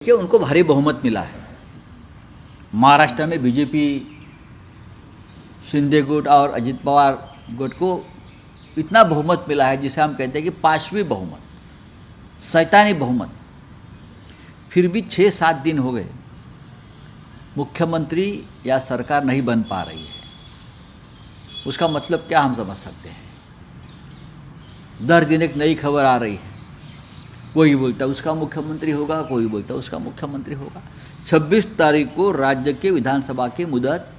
कि उनको भारी बहुमत मिला है। महाराष्ट्र में बीजेपी, शिंदे गुट और अजित पवार गुट को इतना बहुमत मिला है जिसे हम कहते हैं कि पांचवी बहुमत, शैतानी बहुमत। फिर भी 6-7 दिन हो गए, मुख्यमंत्री या सरकार नहीं बन पा रही है। उसका मतलब क्या हम समझ सकते हैं? दर दिन एक नई खबर आ रही है, कोई बोलता है उसका मुख्यमंत्री होगा, कोई बोलता है उसका मुख्यमंत्री होगा। 26 तारीख को राज्य के विधानसभा की मुदत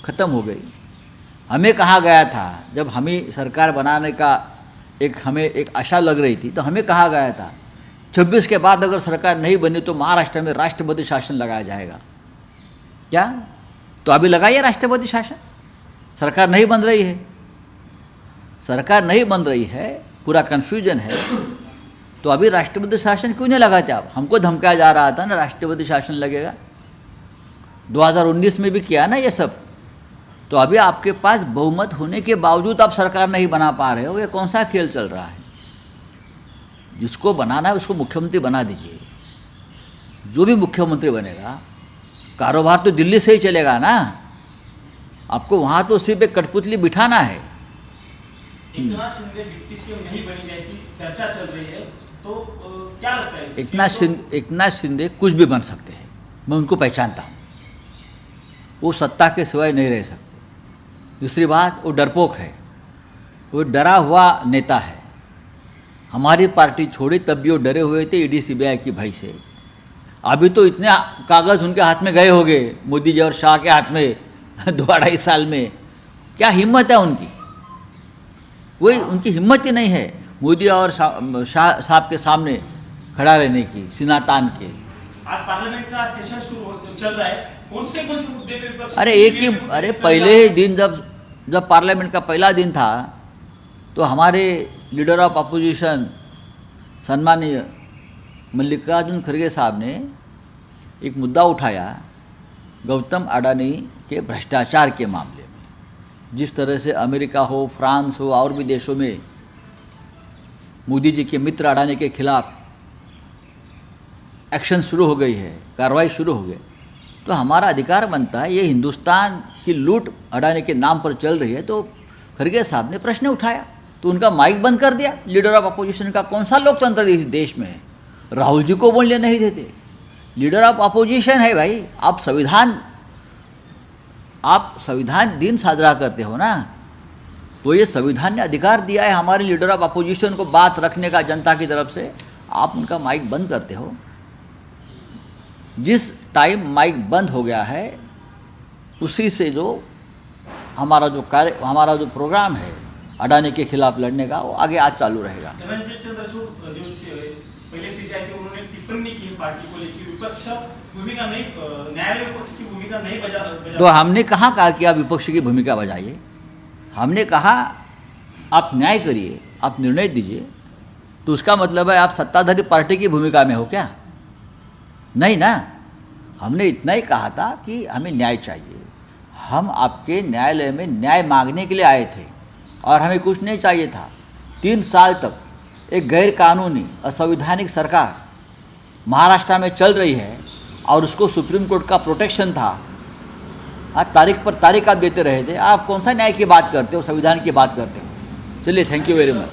खत्म हो गई। हमें कहा गया था, जब हमें सरकार बनाने का हमें एक आशा लग रही थी, तो हमें कहा गया था 26 के बाद अगर सरकार नहीं बनी तो महाराष्ट्र में राष्ट्रपति शासन लगाया जाएगा। क्या? तो अभी लगाइए राष्ट्रपति शासन। सरकार नहीं बन रही है, सरकार नहीं बन रही है, पूरा कन्फ्यूजन है, तो अभी राष्ट्रपति शासन क्यों नहीं लगाते आप? हमको धमकाया जा रहा था ना राष्ट्रपति शासन लगेगा, 2019 में भी किया ना ये सब। तो अभी आपके पास बहुमत होने के बावजूद आप सरकार नहीं बना पा रहे हो, ये कौन सा खेल चल रहा है? जिसको बनाना है उसको मुख्यमंत्री बना दीजिए। जो भी मुख्यमंत्री बनेगा, कारोबार तो दिल्ली से ही चलेगा ना, आपको वहाँ तो सिर्फ एक कठपुतली बिठाना है। एकनाथ शिंदे डिप्टी सीएम नहीं बनेंगे ऐसी चर्चा चल रही है, तो क्या लगता है? एकनाथ शिंदे कुछ भी बन सकते हैं, मैं उनको पहचानता हूँ। वो सत्ता के सिवाय नहीं रह सकते। दूसरी बात, वो डरपोक है, वो डरा हुआ नेता है। हमारी पार्टी छोड़ी तब भी वो डरे हुए थे ईडी सीबीआई की भय से। अभी तो इतने कागज़ उनके हाथ में गए होंगे, मोदी जी और शाह के हाथ में 2-2.5 साल में। क्या हिम्मत है उनकी? वही उनकी हिम्मत ही नहीं है मोदी और शाह साहब के सामने खड़ा रहने की, सीना तान के। आज पार्लियामेंट का सेशन शुरू चल रहा है, कौन से मुद्दे पे विपक्ष? अरे पहले ही दिन जब पार्लियामेंट का पहला दिन था, तो हमारे लीडर ऑफ अपोजिशन सम्मानीय मल्लिकार्जुन खड़गे साहब ने एक मुद्दा उठाया, गौतम अडानी के भ्रष्टाचार के मामले में। जिस तरह से अमेरिका हो, फ्रांस हो और भी देशों में मोदी जी के मित्र अडानी के खिलाफ एक्शन शुरू हो गई है, कार्रवाई शुरू हो गई, तो हमारा अधिकार बनता है, ये हिंदुस्तान की लूट अडानी के नाम पर चल रही है। तो खड़गे साहब ने प्रश्न उठाया, तो उनका माइक बंद कर दिया। लीडर ऑफ अपोजिशन का कौन सा लोकतंत्र इस देश में है? राहुल जी को बोलने नहीं देते। लीडर ऑफ अपोजिशन है भाई, आप संविधान दिन साजरा करते हो ना, तो ये संविधान ने अधिकार दिया है हमारे लीडर ऑफ अपोजिशन को बात रखने का जनता की तरफ से। आप उनका माइक बंद करते हो। जिस टाइम माइक बंद हो गया है, उसी से जो हमारा जो प्रोग्राम है अडानी के खिलाफ लड़ने का, वो आगे आज चालू रहेगा। धनंजय चंद्रचूड़ जो पहले से जाए थे, उन्होंने टिप्पणी की पार्टी को लेकर, विपक्ष भूमिका नहीं, न्यायालय विपक्ष की भूमिका नहीं बजा। तो हमने कहा कि आप विपक्ष की भूमिका बजाइए। हमने कहा आप न्याय करिए, आप निर्णय दीजिए। तो उसका मतलब है आप सत्ताधारी पार्टी की भूमिका में हो क्या? नहीं ना। हमने इतना ही कहा था कि हमें न्याय चाहिए। हम आपके न्यायालय में न्याय मांगने के लिए आए थे और हमें कुछ नहीं चाहिए था। 3 साल तक एक गैर कानूनी असंवैधानिक सरकार महाराष्ट्र में चल रही है और उसको सुप्रीम कोर्ट का प्रोटेक्शन था। तारीख पर तारीख आप देते रहे थे। आप कौन सा न्याय की बात करते हो, संविधान की बात करते हो? चलिए, थैंक यू वेरी मच।